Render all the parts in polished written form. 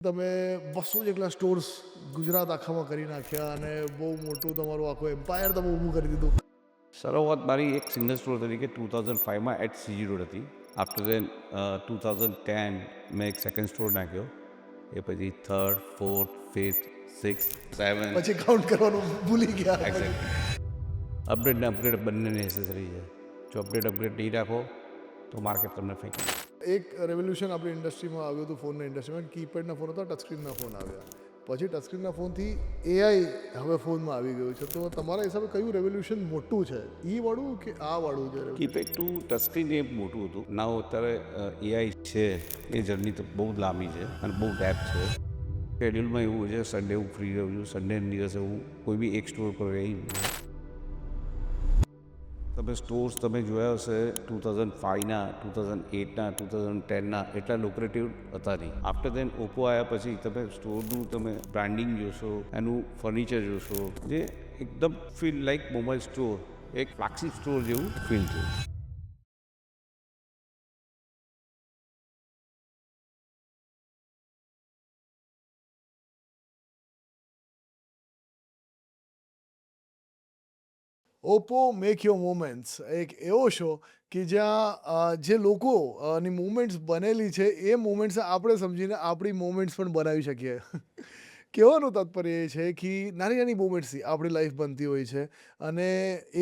તમે 200 જેટલા સ્ટોર્સ ગુજરાત આખામાં કરી નાખ્યા અને બહુ મોટું તમારું આખું એમ્પાયર તમે ઊભું કરી દીધું. શરૂઆત મારી એક સિંગલ સ્ટોર તરીકે 2005માં એટ સીજી રોડ હતી. આફ્ટર દેન 2010 મેં એક સેકન્ડ સ્ટોર નાખ્યો. એ પછી થર્ડ, ફોર્થ, ફિફ્થ, સિક્સ, સેવન. પછી કાઉન્ટ કરવાનું ભૂલી ગયા. એક્ઝેક્ટલી. અપડેટ ને અપગ્રેડ બંને નેસેસરી છે. જો અપડેટ નહીં રાખો તો માર્કેટ તમને ફેંકી દે. એક રેવોલ્યુશન આપણી ઇન્ડસ્ટ્રીમાં આવ્યું હતું, ફોનના ઇન્ડસ્ટ્રીમાં. કીપેડના ફોન હતા, ટચસ્ક્રીનના ફોન આવ્યા. પછી ટચસ્ક્રીનના ફોનથી એઆઈ હવે ફોનમાં આવી ગયું છે. તો તમારા હિસાબે કયું રેવોલ્યુશન મોટું છે, ઈ વાળું કે આ વાળું છે? કીપેડ ટુ ટચસ્ક્રીન એ મોટું હતું. નાવ અત્યારે એઆઈ છે, એ જર્ની તો બહુ જ લાંબી છે અને બહુ ડેપ્થ છે. શેડ્યુલમાં એવું છે, સન્ડે હું ફ્રી રહું છું. સન્ડેના દિવસે હું કોઈ બી એક સ્ટોર પર રહી. તમે સ્ટોર્સ તમે જોયા હશે 2005ના, 2008ના, 2010ના એટલા લુક્રેટિવ હતા નહીં. આફ્ટર દેન ઓપ્પો આવ્યા પછી તમે સ્ટોરનું તમે બ્રાન્ડિંગ જોશો, એનું ફર્નિચર જોશો, જે એકદમ ફીલ લાઈક મોબાઈલ સ્ટોર, એક ફ્લેગશિપ સ્ટોર જેવું ફીલ થયું. ઓપ્પો મેક યોર મોમેન્ટ્સ એક એવો શો કે જ્યાં જે લોકોની મુમેન્ટ્સ બનેલી છે એ મુમેન્ટ્સ આપણે સમજીને આપણી મુમેન્ટ્સ પણ બનાવી શકીએ. કહેવાનું તાત્પર્ય એ છે કે નાની નાની મુમેન્ટ્સથી આપણી લાઈફ બનતી હોય છે અને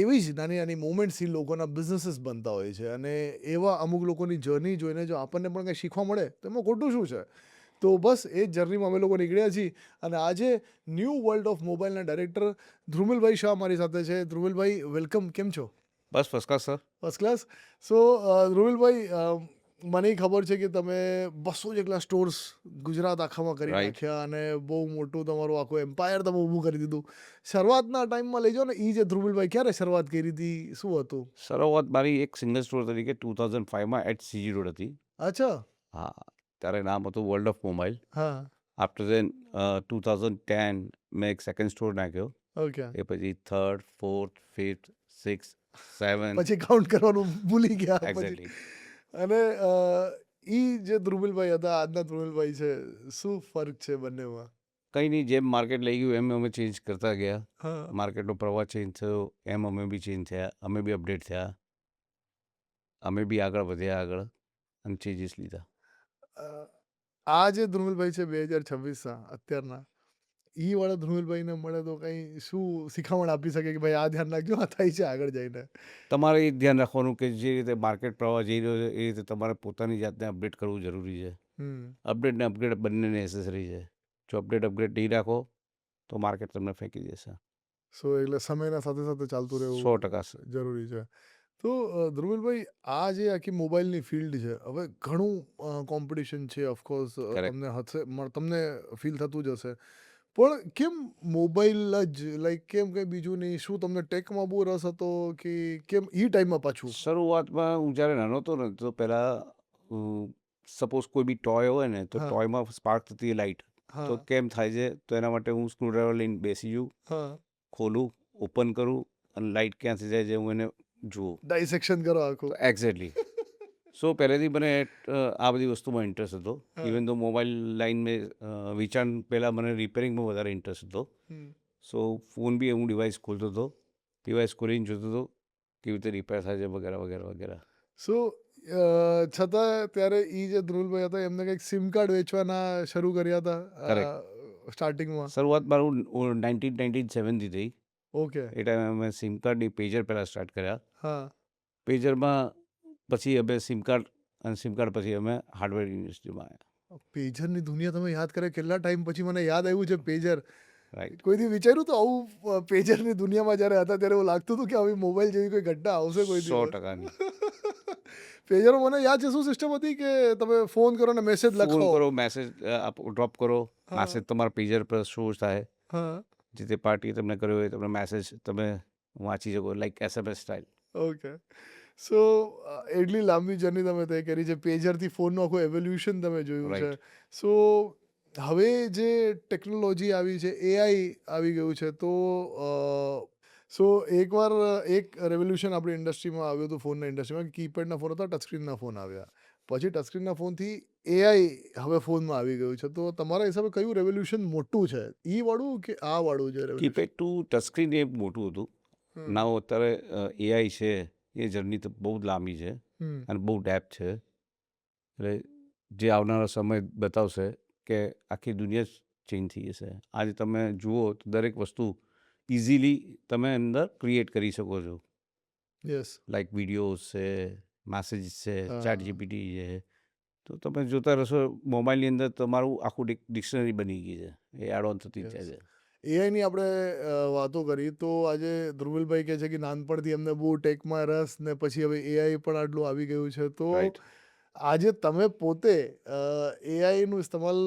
એવી જ નાની નાની મુમેન્ટ્સથી લોકોના બિઝનેસીસ બનતા હોય છે. અને એવા અમુક લોકોની જર્ની જોઈને જો આપણને પણ કંઈ શીખવા મળે તો એમાં ખોટું શું છે? તો બસ એ જ જર્નીમાં અમે લોકો નીકળ્યા છીએ. અને આજે ન્યૂ વર્લ્ડ ઓફ મોબાઈલના ડાયરેક્ટર ધ્રુમિલભાઈ શાહ મારી સાથે છે. ધ્રુમિલભાઈ, વેલકમ. કેમ છો? બસ first class sir. First class. So ધ્રુમિલભાઈ, મને ખબર છે કે તમે 200 જેટલા સ્ટોર્સ ગુજરાત આખામાં કરી રાઈટ. નાખ્યા અને બહુ મોટું તમારું આખું એમ્પાયર તમે ઊભું કરી દીધું. શરૂઆતના ટાઈમમાં લઈ જાઓ ને, એ જે ધ્રુમિલભાઈ ક્યારે શરૂઆત કરી હતી, શું હતું? શરૂઆત મારી એક સિંગલ સ્ટોર તરીકે 2005માં એટ સીજી રોડ હતી. અચ્છા. હા, ત્યારે નામ હતું વર્લ્ડ ઓફ મોબાઈલ. હા. આફ્ટર દેન 2010 મેં એક સેકન્ડ સ્ટોર નાખ્યો. ઓકે. એ પછી થર્ડ, ફોર્થ, ફિફ્થ, સિક્સ, સેવન. પછી કાઉન્ટ કરવાનું ભૂલી ગયા પછી. એક્ઝેક્ટલી. અને ઈ જે ધ્રુમિલભાઈ હતા, આજના ધ્રુમિલભાઈ છે, શું ફર્ક છે બંનેમાં? કંઈ નહીં, જેમ માર્કેટ લઈ ગયું એમ અમે ચેન્જ કરતા ગયા. હા. માર્કેટનો પ્રવાહ ચેન્જ થયો એમ અમે બી ચેન્જ થયા, અમે બી અપડેટ થયા, અમે બી આગળ વધ્યા આગળ અને ચેન્જીસ લીધા. અ, આ જે ધ્રુમિલભાઈ છે 2026ના અત્યારના, ઈ વાળા ધ્રુમિલભાઈને મળે તો કંઈ શું શિખામણ આપી શકે કે ભાઈ આ ધ્યાન રાખજો, આ થાય છે આગળ જઈને? તમારે એ ધ્યાન રાખવાનું કે જે રીતે માર્કેટ પ્રવાહ જઈ રહ્યો છે એ રીતે તમારે પોતાની જાતને અપડેટ કરવું જરૂરી છે. હમ. અપડેટ ને અપગ્રેડ બંને નેસેસરી છે. જો અપડેટ નહીં રાખો તો માર્કેટ તમને ફેંકી દેશે. સો એટલે સમયના સાથે સાથે ચાલતું રહેવું 100% સર. જરૂરી છે. તો ધ્રુમિલભાઈ, આ જે આખી મોબાઈલની ફિલ્ડ છે, હવે ઘણું કોમ્પિટિશન છે ઓફકોર્સ. કરેક્ટ. તમને ફીલ થતું જ હશે. પણ કેમ મોબાઈલ જ, લાઈક કેમ કંઈ બીજું નહીં? શું તમને ટેકમાં બહુ રસ હતો કે કેમ ઈ ટાઈમમાં પાછું? શરૂઆતમાં હું જ્યારે નાનો હતો ને તો પહેલાં સપોઝ કોઈ બી ટોય હોય ને તો હા. ટોયમાં સ્પાર્ક થતી લાઇટ. તો હા. કેમ થાય છે તો એના માટે હું સ્ક્રૂડ્રાઈવર લઈને બેસી જાઉં, હા. ખોલું, ઓપન કરું અને લાઇટ ક્યાંથી જાય છે હું એને જુઓ. ડાયસેક્શન કરો તો આખું. એક્ઝેક્ટલી. સો પહેલેથી મને આ બધી વસ્તુમાં ઇન્ટરેસ્ટ હતો. હા. ઇવન તો મોબાઈલ લાઈન મેં વેચાણ પહેલાં મને રિપેરિંગમાં વધારે ઇન્ટરેસ્ટ હતો. હમ. સો ફોન બી હું ડિવાઇસ ખોલતો હતો, ડિવાઇસ ખોલીને જોતો હતો કેવી રીતે રિપેર થાય છે વગેરે વગેરે વગેરે. સો છતાં ત્યારે ઈ જે ધ્રુવભાઈ હતા એમને કંઈક સિમ કાર્ડ વેચવાના શરૂ કર્યા કરેક્ટ. હતા સ્ટાર્ટિંગમાં. શરૂઆત મારું 1997થી થઈ. ઓકે. એ ટાઈમે અમે સિમ કાર્ડની પેજર પહેલાં સ્ટાર્ટ કર્યા. હા. પેજરમાં પછી અમે સિમ કાર્ડ અને સિમ કાર્ડ પછી અમે હાર્ડવેર ઇન્ડસ્ટ્રીમાં આવ્યા. પેજરની દુનિયા તમે યાદ કરે, કેટલા ટાઈમ પછી મને યાદ આવ્યું છે પેજર. રાઈટ. કોઈથી વિચાર્યું તો આવું પેજરની દુનિયામાં જ્યારે હતા ત્યારે એવું લાગતું હતું કે આવી મોબાઈલ જેવી કોઈ ઘટના આવશે કોઈ દિવસ? 100%ની. પેજરમાં મને યાદ છે, શું સિસ્ટમ હતી કે તમે ફોન કરો ને મેસેજ ફોન લખો? કરો, મેસેજ ડ્રોપ કરો, હા. મેસેજ તમારા પેજર પર શો થાય. હા. જે તે પાર્ટીએ તમને કર્યો હોય તમને મેસેજ તમે વાંચી શકો, લાઈક એસએમએસ સ્ટાઇલ. ઓકે. સો એટલી લાંબી જર્ની તમે તય કરી છે. પેજરથી ફોનનું આખું એવોલ્યુશન તમે જોયું છે. રાઈટ. સો હવે જે ટેકનોલોજી આવી છે, એઆઈ આવી ગયું છે, તો સો એકવાર એક રેવોલ્યુશન આપણી ઇન્ડસ્ટ્રીમાં આવ્યું હતું, ફોનના ઇન્ડસ્ટ્રીમાં. કીપેડના ફોન હતા, ટચ સ્ક્રીનના ફોન આવ્યા. પછી ટચસ્ક્રીનના ફોનથી એઆઈ હવે ફોનમાં આવી ગયું છે. તો તમારા હિસાબે કયું રેવોલ્યુશન મોટું છે? ઈ વાળું કે આ વાળું જે રેવોલ્યુશન? કીપેડ ટુ ટચસ્ક્રીન એ મોટું હતું. હમ નાવ અત્યારે એઆઈ છે, એ જર્ની તો બહુ જ લાંબી છે હમ અને બહુ ડેપ્થ છે. એટલે જે આવનારો સમય બતાવશે કે આખી દુનિયા જ ચેન્જ થઈ જશે. આજે તમે જુઓ તો દરેક વસ્તુ ઇઝીલી તમે અંદર ક્રિએટ કરી શકો છો. યસ. લાઈક વિડીયોઝ છે, મેસેજ છે, હા. ચેટ જીપીટી છે. તો તમે જોતા રહેશો મોબાઈલની અંદર તમારું આખું ડિક્શનરી બની ગઈ છે. એ એડ ઓન થતી જ યસ. જાય છે. એઆઈની આપણે વાતો કરી તો આજે ધ્રુવિલભાઈ કહે છે કે નાનપણથી એમને બહુ ટેકમાં રસ ને પછી હવે એઆઈ પણ આટલું આવી ગયું છે. તો રાઈટ. આજે તમે પોતે એઆઈનું ઇસ્તેમાલ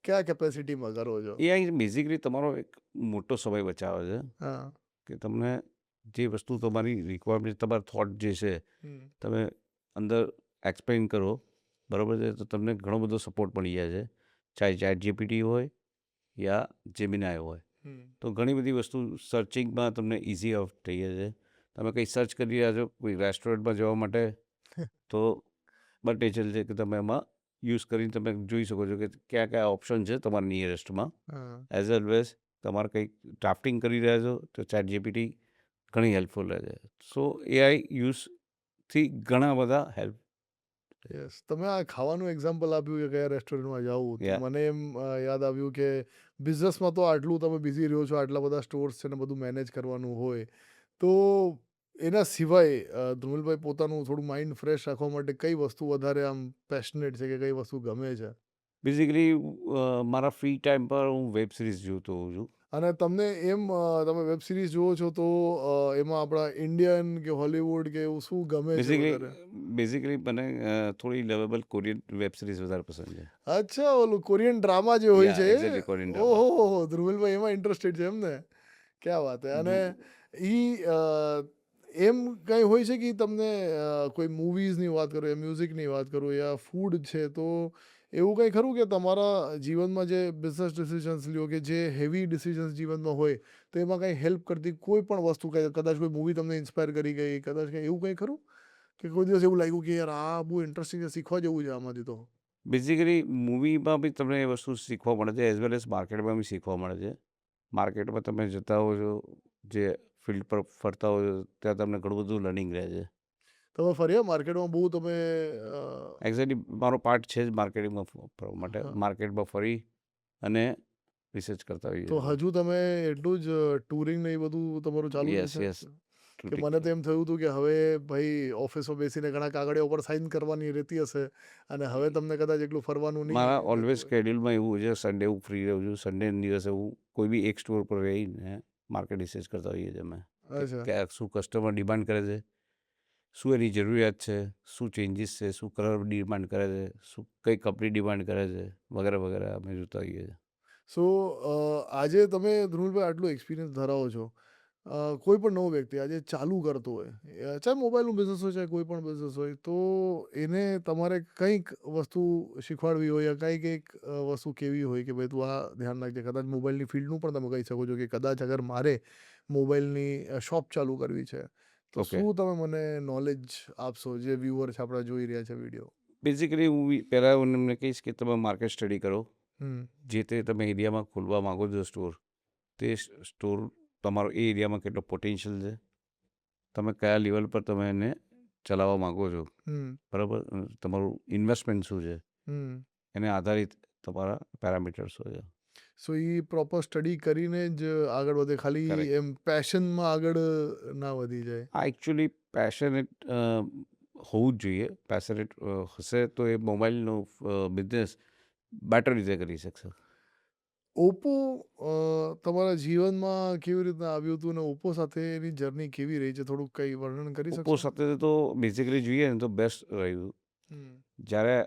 કયા કેપેસિટીમાં કરો છો? એઆઈ બેઝિકલી તમારો એક મોટો સમય બચાવે છે હા. કે તમને જે વસ્તુ તમારી રિક્વાયરમેન્ટ તમારા થોટ જે છે હમ તમે અંદર એક્સપ્લેન કરો, બરાબર છે, તો તમને ઘણો બધો સપોર્ટ મળી જાય છે. ચાહે ચેટ જીપીટી હોય યા જેમિનાઈ હોય. હમ તો ઘણી બધી વસ્તુ સર્ચિંગમાં તમને ઇઝી ઓફ થઈ જાય છે. તમે કંઈ સર્ચ કરી રહ્યા છો કોઈ રેસ્ટોરન્ટમાં જવા માટે, તો બટેચલ છે કે તમે એમાં યુઝ કરીને તમે જોઈ શકો છો કે કયા કયા ઓપ્શન છે તમારા નિયરેસ્ટમાં. હા. એઝ વેલ તમારે કંઈક ડ્રાફ્ટિંગ કરી રહ્યા છો તો ચેટ જીપીટી ઘણી હેલ્પફુલ રહે છે. સો એઆઈ યુઝથી ઘણા બધા હેલ્પ. યસ. તમે આ ખાવાનું એક્ઝામ્પલ આપ્યું કે કયા રેસ્ટોરન્ટમાં જાવું, તો યા મને એમ યાદ આવ્યું કે બિઝનેસમાં તો આટલું તમે બિઝી રહ્યો છો, આટલા બધા સ્ટોર્સ છે ને બધું મેનેજ કરવાનું હોય. તો એના સિવાય ધ્રુવિલભાઈ પોતાનું થોડું માઇન્ડ ફ્રેશ રાખવા માટે કઈ વસ્તુ વધારે આમ પેશનેટ છે કે કઈ વસ્તુ ગમે છે? બેઝિકલી મારા ફ્રી ટાઈમ પર હું વેબ સિરીઝ જોતો હોઉં છું. અને તમને એમ તમે વેબ સિરીઝ જુઓ છો તો એમાં આપણા ઇન્ડિયન કે હોલિવૂડ કે એવું શું ગમે છે વધારે? બેઝિકલી મને થોડી લવેબલ કોરિયન વેબ સિરીઝ વધારે પસંદ છે. અચ્છા, ઓલું કોરિયન ડ્રામા જે હોય યા છે એ? Exactly Korean drama. ઓહો! ધ્રુવિલભાઈ એમાં ઇન્ટરેસ્ટેડ છે એમ ને? ક્યાં વાત હે! અને એમ કંઈ હોય છે કે તમને કોઈ મૂવીઝની વાત કરો યા મ્યુઝિકની વાત કરો યા ફૂડ છે, તો એવું કંઈ ખરું કે તમારા જીવનમાં જે બિઝનેસ ડિસિઝન્સ લ્યો કે જે હેવી ડિસિઝન્સ જીવનમાં હોય, તો એમાં કંઈ હેલ્પ કરતી કોઈ પણ વસ્તુ કે કદાચ કોઈ મૂવી તમને ઇન્સ્પાયર કરી ગઈ, કદાચ કંઈ એવું કંઈ ખરું? કે કોઈ દિવસ એવું લાગ્યું કે યાર આ બહુ ઇન્ટરેસ્ટિંગ છે, શીખવા જેવું છે આમાંથી તો? બેઝિકલી મૂવીમાં બી તમને એ વસ્તુ શીખવા મળે છે, એઝ વેલ એઝ માર્કેટમાં બી શીખવા મળે છે. માર્કેટમાં તમે જતા હો છો, જે ફિલ્ડ પર ફરતા હો છો, ત્યાં તમને ઘણું બધું લર્નિંગ રહે છે. તમે ફર્યા માર્કેટમાં બહુ તમે? એક્ઝેક્ટલી મારો પાર્ટ છે જ માર્કેટિંગમાં ફરવા માટે. હા. માર્કેટમાં ફરી અને રિસર્ચ કરતા હોઈએ તો છીએ. હજુ તમે એટલું જ ટૂરિંગ ને એ બધું તમારું ચાલુ જ યસ છે? યસ. કે મને તો એમ થયું હતું કે હવે ભાઈ ઓફિસમાં બેસીને ઘણા કાગળિયા ઉપર સાઈન કરવાની રહેતી હશે અને હવે તમને કદાચ એટલું ફરવાનું નહીં મારા થતું ઓલવેઝ હોય. શેડ્યુલમાં એવું હોય છે, સન્ડે હું ફ્રી રહું છું. સન્ડેના દિવસે હું કોઈ બી એક સ્ટોર પર રહીને માર્કેટ રિસર્ચ કરતા હોઈએ છીએ અમે. અચ્છા. કે શું કસ્ટમર ડિમાન્ડ કરે છે, શું એની જરૂરિયાત છે, શું ચેન્જીસ છે, શું કલર ડિમાન્ડ કરે છે, શું કઈ કંપની ડિમાન્ડ કરે છે, વગેરે વગેરે અમે જોતા હોઈએ છીએ. સો આજે તમે ધ્રુવભાઈ આટલું એક્સપિરિયન્સ ધરાવો છો, કોઈ પણ નવો વ્યક્તિ આજે ચાલુ કરતો હોય, ચાહે મોબાઈલનું બિઝનેસ હોય ચાહે કોઈ પણ બિઝનેસ હોય, તો એને તમારે કંઈક વસ્તુ શીખવાડવી હોય યા કંઈક એક વસ્તુ કેવી હોય કે ભાઈ તું આ ધ્યાન રાખજે. કદાચ મોબાઈલની ફિલ્ડનું પણ તમે કહી શકો છો કે કદાચ અગર મારે મોબાઈલની શોપ ચાલુ કરવી છે, તો ઓકે. શું તમે મને નોલેજ આપશો જે વ્યુઅર છે આપણા જોઈ રહ્યા છે વિડીયો? બેઝિકલી હું પહેલાં હું એમને કહીશ કે તમે માર્કેટ સ્ટડી કરો. હમ જે તે તમે એરિયામાં ખોલવા માગો છો સ્ટોર, તે સ્ટોર તમારો એ એરિયામાં કેટલો પોટેન્શિયલ છે, તમે કયા લેવલ પર તમે એને ચલાવવા માગો છો, હમ બરાબર, તમારું ઇન્વેસ્ટમેન્ટ શું છે, હમ એને આધારિત તમારા પેરામીટર્સ હોય છે. સો એ પ્રોપર સ્ટડી કરીને જ આગળ વધે, ખાલી કરેક્ટ. એમ પેશનમાં આગળ ના વધી જાય. આ એકચ્યુઅલી પેશનેટ હોવું જ જોઈએ. પેશનેટ હશે તો એ મોબાઈલનો બિઝનેસ બેટર રીતે કરી શકશે. ઓપ્પો તમારા જીવનમાં કેવી રીતના આવ્યું હતું અને ઓપ્પો સાથે એની જર્ની કેવી રહી છે, થોડુંક કંઈ વર્ણન કરી ઓપ્પો શકશો? સાથે તો બેઝિકલી જોઈએ ને તો બેસ્ટ રહ્યું. હમ જ્યારે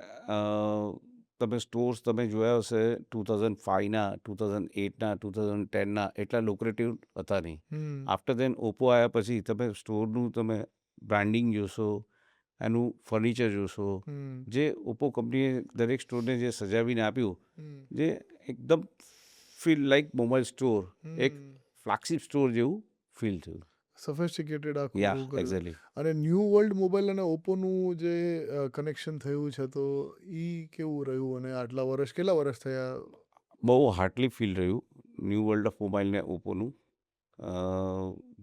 તમે સ્ટોર્સ તમે જોયા હશે 2005ના, 2008ના, 2010ના એટલા લુક્રેટિવ હતા નહીં. હમ આફ્ટર દેન ઓપ્પો આવ્યા પછી તમે સ્ટોરનું તમે બ્રાન્ડિંગ જોશો, એનું ફર્નિચર જોશો, હમ જે ઓપ્પો કંપનીએ દરેક સ્ટોરને જે સજાવીને આપ્યું, હમ જે એકદમ ફીલ લાઈક મોબાઈલ સ્ટોર, એક હમ ફ્લેગશિપ સ્ટોર જેવું ફીલ થયું. સોફિસ્ટિકેટેડ આખું યા કર્યું. એક્ઝેક્ટલી. અને ન્યૂ વર્લ્ડ મોબાઈલ અને ઓપ્પોનું જે કનેક્શન થયું છે તો ઈ કેવું રહ્યું? અને આટલા વર્ષ, કેટલા વર્ષ થયા? બહુ હાર્ડલી ફીલ રહ્યું ન્યૂ વર્લ્ડ ઓફ મોબાઈલ ને ઓપ્પોનું.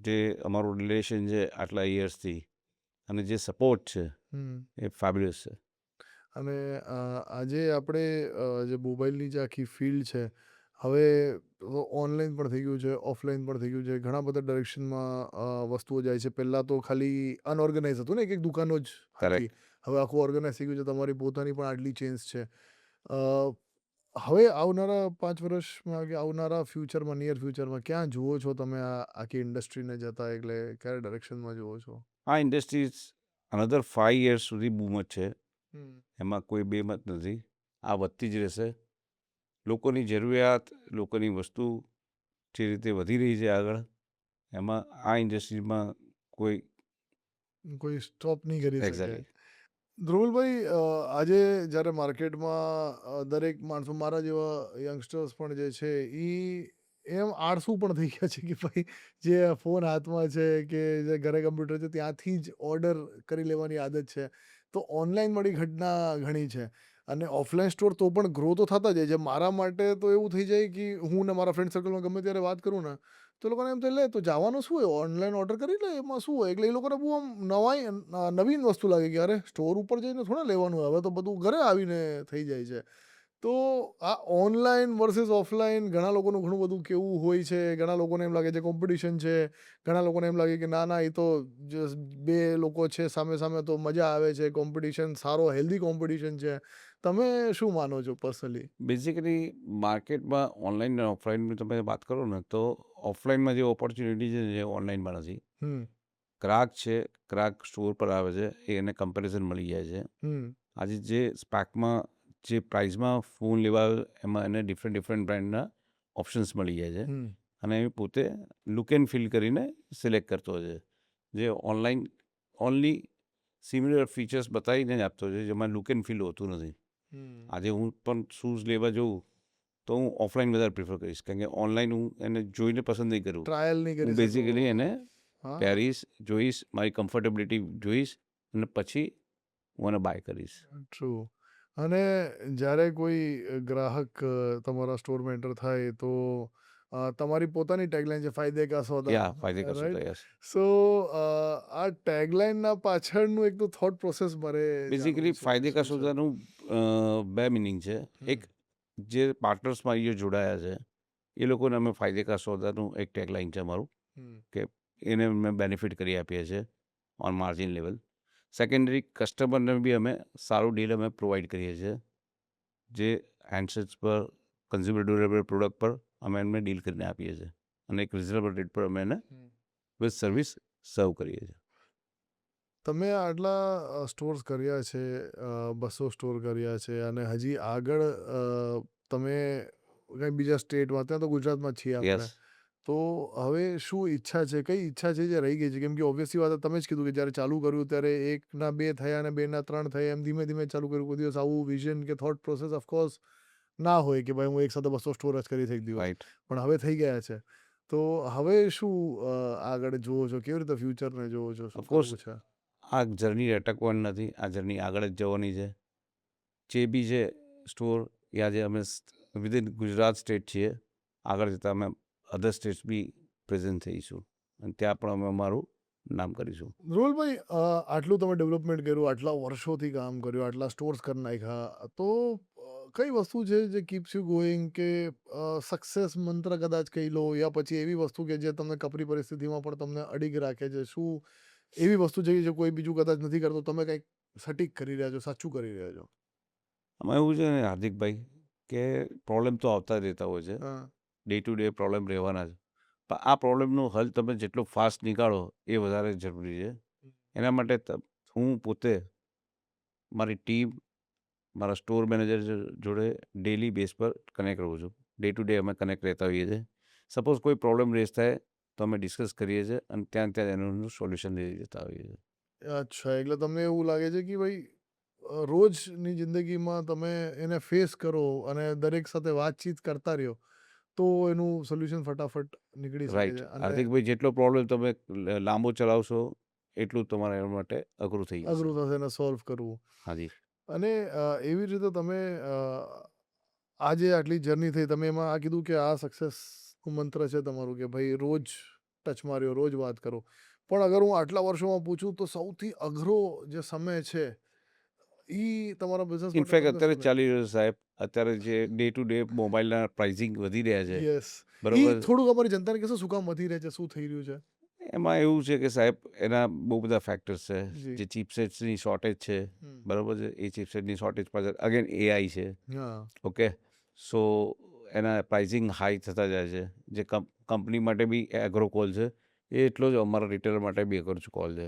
જે અમારું રિલેશન છે આટલા યર્સથી અને જે સપોર્ટ છે હમ. એ ફેબ્યુલસ છે. અને આજે આપણે જે મોબાઈલની જે આખી ફિલ્ડ છે, હવે ઓનલાઈન પણ થઈ ગયું છે, ઓફલાઈન પણ થઈ ગયું છે, ઘણા બધા ડાયરેક્શનમાં વસ્તુઓ જાય છે. પહેલાં તો ખાલી અનઓર્ગેનાઇઝ હતું ને, એક એક દુકાનો જ હતી. કરેક્ટ. હવે આખું ઓર્ગેનાઇઝ થઈ ગયું છે, તમારી પોતાની પણ આટલી ચેન્જ છે. અ, હવે આવનારા 5 વર્ષમાં કે આવનારા ફ્યુચરમાં, નિયર ફ્યુચરમાં ક્યાં જુઓ છો તમે આ આખી ઇન્ડસ્ટ્રીને જતા? એટલે કયા ડાયરેક્શનમાં જુઓ છો? આ ઇન્ડસ્ટ્રીઝ અનધર 5 યર્સ સુધી બૂમ જ છે, હમ. એમાં કોઈ બેમત નથી. આ વધતી જ રહેશે. લોકોની જરૂરિયાત, લોકોની વસ્તુ જે રીતે વધી રહી છે આગળ, એમાં આ ઇન્ડસ્ટ્રીઝમાં કોઈ સ્ટોપ નહીં કરી શકે. એક્ઝેક્ટલી. ધ્રુવલભાઈ, આજે જ્યારે માર્કેટમાં દરેક માણસો, મારા જેવા યંગસ્ટર્સ પણ જે છે એ એમ આળસુ પણ થઈ ગયા છે કે ભાઈ જે ફોન હાથમાં છે કે જે ઘરે કમ્પ્યુટર છે ત્યાંથી જ ઓર્ડર કરી લેવાની આદત છે. તો ઓનલાઈન વાળી ઘટના ઘણી છે અને ઓફલાઈન સ્ટોર તો પણ ગ્રો તો થતા જાય છે. મારા માટે તો એવું થઈ જાય કે હું ને મારા ફ્રેન્ડ સર્કલમાં ગમે ત્યારે વાત કરું ને તો લોકોને એમ થાય, લે તો જવાનું શું હોય, ઓનલાઈન ઓર્ડર કરી લે, એમાં શું હોય? એટલે એ લોકોને બહુ આમ નવીન વસ્તુ લાગે કે અરે સ્ટોર ઉપર જઈને થોડા લેવાનું હોય, હવે તો બધું ઘરે આવીને થઈ જાય છે. તો આ ઓનલાઈન વર્સિસ ઓફલાઈન ઘણા લોકોનું ઘણું બધું કેવું હોય છે. ઘણા લોકોને એમ લાગે છે કોમ્પિટિશન છે, ઘણા લોકોને એમ લાગે કે ના ના, એ તો just બે લોકો છે સામે સામે તો મજા આવે છે, કોમ્પિટિશન સારો, હેલ્ધી કોમ્પિટિશન છે. તમે શું માનો છો પર્સનલી? બેઝિકલી માર્કેટમાં ઓનલાઈન અને ઓફલાઈનની તમે વાત કરો ને તો ઓફલાઈનમાં જે ઓપોર્ચ્યુનિટી છે જે ઓનલાઈનમાં નથી. હમ. ગ્રાહક સ્ટોર પર આવે છે, એને કમ્પેરિઝન મળી જાય છે. હમ. આજે જે સ્પેકમાં, જે પ્રાઇઝમાં ફોન લેવા આવ્યો એમાં એને ડિફરન્ટ બ્રાન્ડના ઓપ્શન્સ મળી જાય છે હમ. અને એ પોતે લુક એન્ડ ફીલ કરીને સિલેક્ટ કરતો હોય છે. જે ઓનલાઈન ઓનલી સિમિલર ફીચર્સ બતાવીને જ આપતો હોય છે, જેમાં લુક એન્ડ ફીલ હોતું નથી. હમ. આજે હું પણ શૂઝ લેવા જાઉં તો હું ઓફલાઈન વધારે પ્રિફર કરીશ, કારણ કે ઓનલાઈન હું એને જોઈને પસંદ નહીં કરું. ટ્રાયલ નહીં કરી હું શકો. બેઝિકલી એને હા. પહેરીશ, જોઈશ, મારી કમ્ફર્ટેબિલિટી જોઈશ અને પછી હું એને બાય કરીશ. ટ્રુ. અને જ્યારે કોઈ ગ્રાહક તમારા સ્ટોરમાં એન્ટર થાય તો તમારી પોતાની ટેગલાઈન છે, ફાયદે કા સોદા, યા ફાયદે કશું રાઈટ? તો યસ. સો આ ટેગલાઈનના પાછળનું એક તો થોટ પ્રોસેસ મારે બેઝિકલી જાણવું છે. ફાયદે કા શું છે? સોદાનું બે મિનિંગ છે. હમ. એક, જે પાર્ટનર્સ મારી જોડે જોડાયા છે એ લોકોને અમે ફાયદે કા સોદાનું એક ટેગલાઇન છે અમારું, હમ. કે એને અમે બેનિફિટ કરી આપીએ છીએ ઓન માર્જિન લેવલ. સેકન્ડરી, કસ્ટમરને બી અમે સારું ડીલ અમે પ્રોવાઈડ કરીએ છીએ, જે હેન્ડસેટ્સ પર, કન્ઝ્યુમર ડ્યુરેબલ પ્રોડક્ટ પર અમે એમને ડીલ કરીને આપીએ છીએ અને એક રિઝનેબલ રેટ પર અમે એને હમ. વિથ સર્વિસ સર્વ કરીએ છીએ. તમે આટલા સ્ટોર્સ કર્યા છે, 200 સ્ટોર કર્યા છે અને હજી આગળ તમે કંઈ બીજા સ્ટેટમાં, ત્યાં તો ગુજરાતમાં જ છીએ આપણે, યસ. તો હવે શું ઈચ્છા છે, કઈ ઈચ્છા છે જે રહી ગઈ છે? કેમ કે ઓબ્વિયસલી વાત તમે જ કીધું કે જ્યારે ચાલુ કર્યું ત્યારે 1 ના 2 થયા અને 2 ના 3 થયા, એમ ધીમે ધીમે ચાલુ કર્યું. કોઈ દિવસ આવું વિઝન કે થોટ પ્રોસેસ ઓફકોર્સ ના હોય કે ભાઈ હું એક સાથે 200 સ્ટોર જ કરી એક દિવસ, રાઈટ. પણ હવે થઈ ગયા છે. તો હવે શું આગળ જોવો છો? કેવી રીતે ફ્યુચરને જોવો છો? શું ઓફકોર્સ કરવું છે? આ જર્ની અટકવાની નથી, આ જર્ની આગળ જ જવાની છે. જે બી છે સ્ટોર, એ આજે અમે વિધિન ગુજરાત સ્ટેટ છીએ, આગળ જતાં અમે અધર સ્ટેટ્સ બી પ્રેઝન્ટ થઈશું અને ત્યાં પણ અમે અમારું નામ કરીશું. ધ્રુવલભાઈ, આટલું તમે ડેવલપમેન્ટ કર્યું, આટલા વર્ષોથી કામ કર્યું, આટલા સ્ટોર્સ કરી નાખ્યા, તો કઈ વસ્તુ છે જે કીપ્સ યુ ગોઈંગ? કે સક્સેસ મંત્ર કદાચ કહી લો, યા પછી એવી વસ્તુ કે જે તમને કપરી પરિસ્થિતિમાં પણ તમને અડીગ રાખે છે? શું એવી વસ્તુ છે કે જે કોઈ બીજું કદાચ નથી કરતો, તમે કંઈક સટીક કરી રહ્યા છો, સાચું કરી રહ્યા છો? આમાં એવું છે ને હાર્દિકભાઈ, કે પ્રોબ્લેમ તો આવતા જ રહેતા હોય છે, હા. ડે ટુ ડે પ્રોબ્લેમ રહેવાના છે, પણ આ પ્રોબ્લેમનું હલ તમે જેટલો ફાસ્ટ નીકાળો એ વધારે જરૂરી છે. એના માટે હું પોતે, મારી ટીમ, મારા સ્ટોર મેનેજર જોડે ડેલી બેઝ પર કનેક્ટ રહું છું. ડે ટુ ડે અમે કનેક્ટ રહેતા હોઈએ છીએ. સપોઝ કોઈ પ્રોબ્લેમ રેઝ થાય તો અમે ડિસ્કસ કરીએ છીએ અને ત્યાં એનું સોલ્યુશન લઈ જતા હોઈએ છીએ. અચ્છા, એટલે તમને એવું લાગે છે કે ભાઈ રોજની જિંદગીમાં તમે એને ફેસ કરો અને દરેક સાથે વાતચીત કરતા રહ્યો તો એનું સોલ્યુશન ફટાફટ નીકળી શકે રાઈટ. છે. અને હાર્દિકભાઈ, જેટલો પ્રોબ્લેમ તમે લાંબો ચલાવશો એટલું તમારા માટે અઘરું થઈ જશે. અઘરું થશે એને સોલ્વ કરવું. હાજી. અને એવી રીતે તમે આજે આટલી જર્ની થઈ, તમે એમાં આ કીધું કે આ સક્સેસનું મંત્ર છે તમારું કે ભાઈ રોજ ટચ માર્યો, રોજ વાત કરો. પણ અગર હું આટલા વર્ષોમાં પૂછું તો સૌથી અઘરો જે સમય છે ઈ તમારા બિઝનેસ માટે ઇનફેક્ટ તમને અત્યારે શું લાગે? ચાલી રહ્યું છે સાહેબ, અત્યારે જે ડે ટુ ડે મોબાઈલના પ્રાઇસિંગ વધી રહ્યા છે, યસ. ઈ બરોબર? થોડુંક અમારી જનતાને કહેશો શું કામ વધી રહે છે? શું થઈ રહ્યું છે? એમાં એવું છે કે સાહેબ, એના બહુ બધા ફેક્ટર્સ છે. જી. જે ચિપસેટ્સની શોર્ટેજ છે, હમ. બરોબર છે? એ ચિપસેટની શોર્ટેજ પાછળ અગેન એઆઈ છે. હા. ઓકે. સો એના પ્રાઇસિંગ હાઈ થતા જાય છે. જે કંપની માટે બી એગ્રો કોલ છે, એ એટલો જ અમારા રિટેલર માટે બી એગ્રો કોલ છે.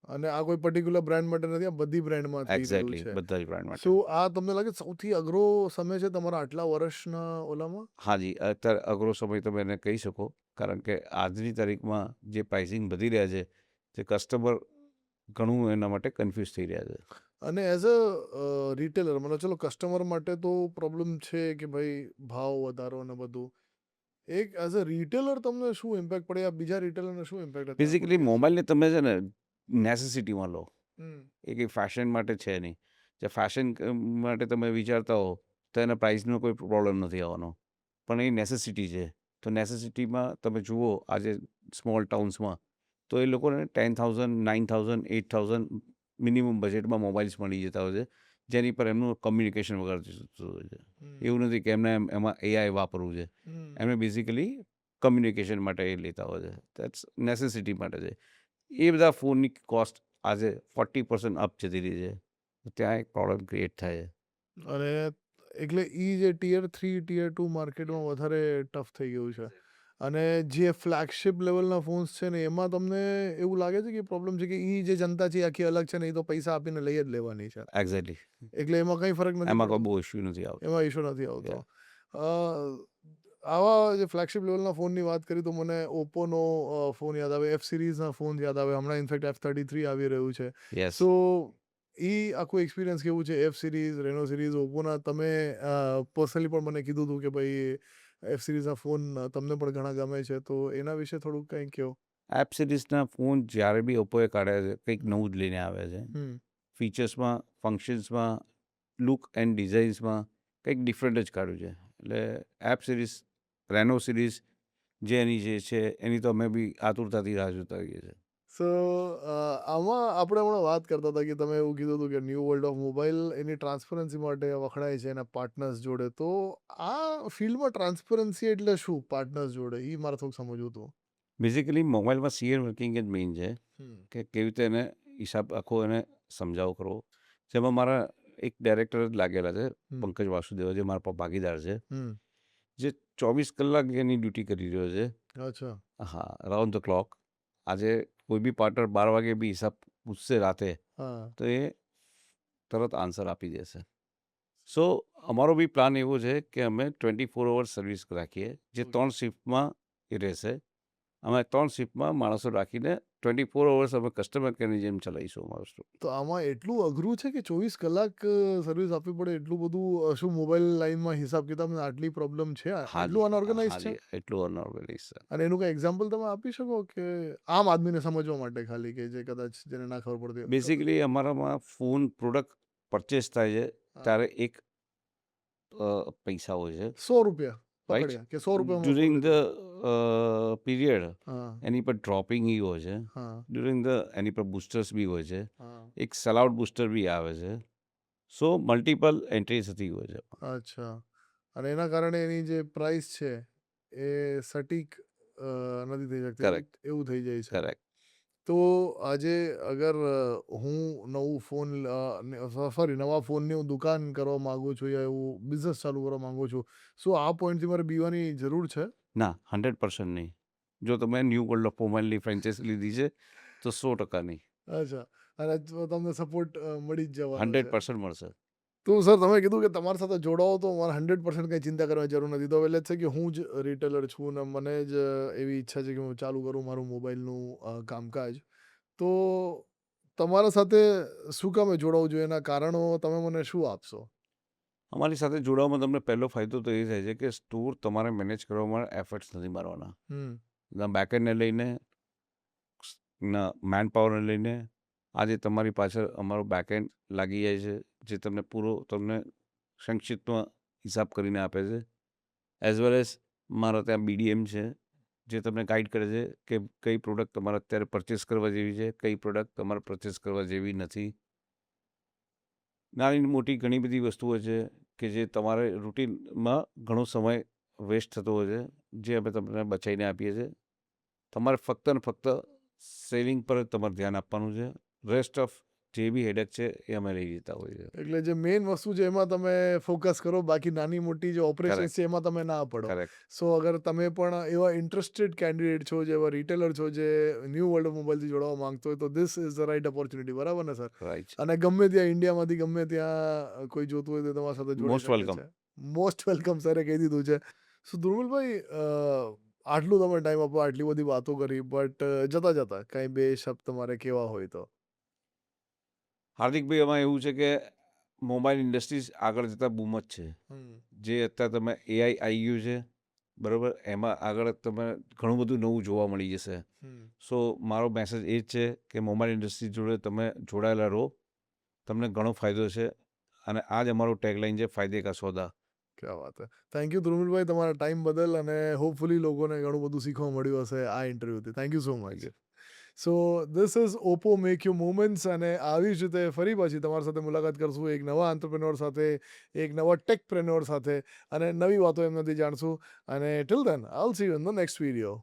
અને આ કોઈ પર્ટિક્યુલર બ્રાન્ડ માટે નથી, આ બધી બ્રાન્ડમાં થઈ રહ્યું એક્ઝેક્ટલી, છે. બધા જ બ્રાન્ડ માટે. સો આ તમને લાગે સૌથી અઘરો સમય છે તમારા આટલા વર્ષના ઓલામાં? હાજી, અત્યારે અઘરો સમય તમે એને કહી શકો. કારણ કે આજની તારીખમાં જે પ્રાઇસિંગ વધી રહ્યા છે, તે કસ્ટમર ઘણું એના માટે કન્ફ્યુઝ થઈ રહ્યા છે. અને એઝ અ રિટેલર, મતલબ ચલો કસ્ટમર માટે તો પ્રોબ્લેમ છે કે ભાઈ ભાવ વધારો ને બધું. એક એઝ અ રિટેલર તમને શું ઇમ્પેક્ટ પડે? આ બીજા રિટેલરને શું ઇમ્પેક્ટ? બેઝિકલી મોબાઈલને તમે છે ને નેસેસિટીમાં લો. હમ. એ કંઈ ફેશન માટે છે નહીં. જે ફેશન માટે તમે વિચારતા હો તો એના પ્રાઇસનો કોઈ પ્રોબ્લેમ નથી આવવાનો. પણ એ નેસેસિટી છે. તો નેસેસિટીમાં તમે જુઓ આજે સ્મોલ ટાઉન્સમાં, તો એ લોકોને 10,000, 9,000, 8,000 મિનિમમ બજેટમાં મોબાઈલ્સ મળી જતા હોય છે, જેની પર એમનું કમ્યુનિકેશન વગર જતું હોય છે. એવું નથી કે એમને એમાં એઆઈ વાપરવું છે. એમને બેઝિકલી કમ્યુનિકેશન માટે એ લેતા હોય છે. દેટ્સ નેસેસિટી માટે છે. એ બધા ફોનની કોસ્ટ આજે 40% અપ જતી રહી છે. તો ત્યાં એક પ્રોબ્લેમ ક્રિએટ થાય છે. અને એટલે ઈ જે ટિયર 3, ટિયર 2 માર્કેટમાં વધારે ટફ થઈ ગયું છે. અને જે ફ્લેગશિપ લેવલના ફોન્સ છે ને એમાં તમને એવું લાગે છે કે પ્રોબ્લેમ છે કે ઈ જે જનતા છે એ આખી અલગ છે ને એ તો પૈસા આપીને લઈ જ લેવાની છે. એક્ઝેક્ટલી. એટલે એમાં કંઈ ફરક નથી એમાં કોઈ પડતો. બહુ ઇશ્યુ નથી આવતો. એમાં ઇશ્યુ નથી આવતો. Yeah. અ, આવા જે ફ્લેગશિપ લેવલના ફોનની વાત કરી તો મને ઓપ્પોનો ફોન યાદ આવે, એફ સિરીઝના ફોન યાદ આવે. હમણાં ઇનફેક્ટ F33 આવી રહ્યું છે. યસ. સો ઈ આખું એક્સપિરિયન્સ કેવું છે? એફ સિરીઝ, રેનો સિરીઝ, ઓપ્પોના તમે પર્સનલી પણ મને કીધું હતું કે ભાઈ એફ સિરીઝના ફોન તમને પણ ઘણા ગમે છે. તો એના વિશે થોડુંક કંઈ કહો. એપ સિરીઝના ફોન જ્યારે બી ઓપ્પોએ કાઢ્યા છે, કંઈક નવું જ લઈને આવ્યા છે. હમ. ફીચર્સમાં, ફંક્શન્સમાં, લુક એન્ડ ડિઝાઇન્સમાં કંઈક ડિફરન્ટ જ કાઢ્યું છે. એટલે એપ સિરીઝ, રેનો સિરીઝ જે એની જે છે, એની તો અમે બી આતુરતાથી રાહ જોતા હોઈએ છીએ. સો આમાં આપણે હમણાં વાત કરતા હતા કે તમે એવું કીધું હતું કે new world of mobile any transparency માટે વખણાય છે એના પાર્ટનર્સ જોડે. તો આ ફિલ્ડમાં ટ્રાન્સપરન્સી એટલે શું પાર્ટનર્સ જોડે? એ મારે થોડુંક સમજવું હતું. બેઝિકલી મોબાઈલમાં સીએર વર્કિંગ જ મેઇન છે હમ. કે કેવી રીતે એને હિસાબ આખો એને સમજાવો કરવો. જેમાં મારા એક ડાયરેક્ટર જ લાગેલા છે, હમ. પંકજ વાસુદેવ, જે મારા ભાગીદાર છે, હમ. જે 24 કલાક એની ડ્યુટી કરી રહ્યો છે. અચ્છા. હા, રાઉન્ડ ધ ક્લોક. આજે કોઈ બી પાર્ટનર 12 વાગે બી હિસાબ પૂછશે રાતે, હા. તો એ તરત આન્સર આપી દેશે. સો અમારો બી પ્લાન એવો છે કે અમે 24 અવર્સ સર્વિસ રાખીએ, જે 3 શિફ્ટમાં એ રહેશે. અમે 3 શિફ્ટમાં માણસો રાખીને 24 અવર્સ અમે કસ્ટમર કેરની જેમ ચલાવીશું અમારો સ્ટોર. તો આમાં એટલું અઘરું છે કે 24 કલાક સર્વિસ આપવી પડે? એટલું બધું શું મોબાઈલ લાઈનમાં હિસાબ કિતાબને આટલી પ્રોબ્લેમ છે? એટલું અનઓર્ગેનાઇઝ છે? હાજી, એટલું અનઓર્ગેનાઇઝ છે. અને એનું કંઈ એક્ઝામ્પલ તમે આપી શકો કે આમ આદમીને સમજવા માટે, ખાલી કે જે કદાચ જેને ના ખબર પડતી હોય? બેઝિકલી અમારામાં ફોન પ્રોડક્ટ પરચેસ થાય છે, હા. ત્યારે એક પૈસા હોય છે, 100 રૂપિયા રાઈટ? પકડ્યા કે 100 રૂપિયામાં ફોન ડ્યુરિંગ લીધો. ધ પીરિયડ હા. એની પર ડ્રોપિંગ ઈ હોય છે. હા. ડ્યુરિંગ ધ એની પર બૂસ્ટર્સ બી હોય છે. હા. એક સેલ બૂસ્ટર બી આવે છે. સો મલ્ટિપલ એન્ટ્રી થતી હોય છે. અચ્છા. અને એના કારણે એની જે પ્રાઇસ છે એ સટીક નથી થઈ શકતી. કરેક્ટ, એવું થઈ જાય છે. કરેક્ટ. તો આજે અગર હું નવું ફોન સોરી નવા ફોનની હું દુકાન કરવા માંગુ છું યા એવું બિઝનેસ ચાલુ કરવા માંગુ છું, શું આ પોઈન્ટથી મારે બીવાની જરૂર છે? ના, 100% નહીં. જો તમે ન્યૂ વર્લ્ડ ઓફ મોબાઈલની ફ્રેન્ચાઇઝી લીધી છે, તો 100% નહીં. અચ્છા. અને તમને સપોર્ટ મળી જ જવાનો છે. 100% મળશે. તો સર તમે કીધું કે તમારી સાથે જોડાવો તો મારે 100% કંઈ ચિંતા કરવાની જરૂર નથી. તો હવે લેટ્સ સે કે હું જ રિટેલર છું ને મને જ એવી ઈચ્છા છે કે હું ચાલુ કરું મારું મોબાઈલનું કામકાજ. તો તમારા સાથે શું કામે જોડાવવું જોઈએ? એના કારણો તમે મને શું આપશો? અમારી સાથે જોડાવામાં તમને પહેલો ફાયદો તો એ થાય છે કે સ્ટોર તમારે મેનેજ કરવામાં એફર્ટ્સ નથી મારવાના. હમ ના બેકએન્ડને લઈને, ના મેન પાવરને લઈને. આજે તમારી પાછળ અમારો બેકએન્ડ લાગી જાય છે, જે તમને તમને સંક્ષિપ્તમાં હિસાબ કરીને આપે છે. એઝ વેલ એઝ મારા ત્યાં BDM છે, જે તમને ગાઈડ કરે છે કે કઈ પ્રોડક્ટ તમારે અત્યારે પરચેસ કરવા જેવી છે, કઈ પ્રોડક્ટ તમારે પરચેસ કરવા જેવી નથી. નાની મોટી ઘણી બધી વસ્તુઓ છે કે જે તમારે રૂટીનમાં ઘણો સમય વેસ્ટ થતો હોય છે, જે અમે તમને બચાવીને આપીએ છીએ. તમારે ફક્ત ને ફક્ત સેવિંગ પર જ તમારે ધ્યાન આપવાનું છે. રેસ્ટ ઓફ જે બી હેડેક છે એ અમે લઈ જતા હોઈએ છીએ. એટલે જે મેઇન વસ્તુ છે એમાં તમે ફોકસ કરો, બાકી નાની મોટી જે ઓપરેશન્સ કરેક્ટ, છે એમાં તમે ના પડો. કરેક્ટ, સો અગર તમે પણ એવા ઇન્ટરેસ્ટેડ કેન્ડિડેટ છો, જે એવા રિટેલર છો, જે ન્યૂ વર્લ્ડ ઓફ મોબાઈલથી જોડાવા માંગતો હોય, તો this is the right opportunity, બરાબર ને સર? રાઈટ. અને ગમે ત્યાં ઇન્ડિયામાંથી ગમે ત્યાં કોઈ જોતું હોય તો તમારી સાથે જોડી મોસ્ટ શકે વેલકમ. છે. મોસ્ટ વેલકમ સરે કહી દીધું છે. સો ધ્રુમિલભાઈ, આટલું તમે ટાઈમ આપો, આટલી બધી વાતો કરી, બટ જતા જતા કાંઈ બે શબ્દ તમારે કેવા હોય તો? હાર્દિકભાઈ, એમાં એવું છે કે મોબાઈલ ઇન્ડસ્ટ્રીઝ આગળ જતાં બૂમ જ છે. હમ જે અત્યારે તમે AI આવી ગયું છે, બરાબર, એમાં આગળ તમે ઘણું બધું નવું જોવા મળી જશે. હમ સો મારો મેસેજ એ જ છે કે મોબાઈલ ઇન્ડસ્ટ્રી જોડે તમે જોડાયેલા રહો, તમને ઘણો ફાયદો છે. અને આ જ અમારું ટેગલાઇન છે, ફાયદે કા સોદા. ક્યાં વાત હે. થેન્ક યુ ધ્રુમિલભાઈ, તમારા ટાઈમ બદલ, અને હોપફુલી લોકોને ઘણું બધું શીખવા મળ્યું હશે આ ઇન્ટરવ્યૂથી. Thank you so much. So this is Oppo make you moments, અને આવી જ રીતે ફરી પાછી તમારી સાથે મુલાકાત કરશું એક નવા એન્ટરપ્રેન્યોર સાથે, એક નવા ટેકપ્રેન્યોર સાથે, અને નવી વાતો એમનાથી જાણશું. અને till then I will see you in the next video.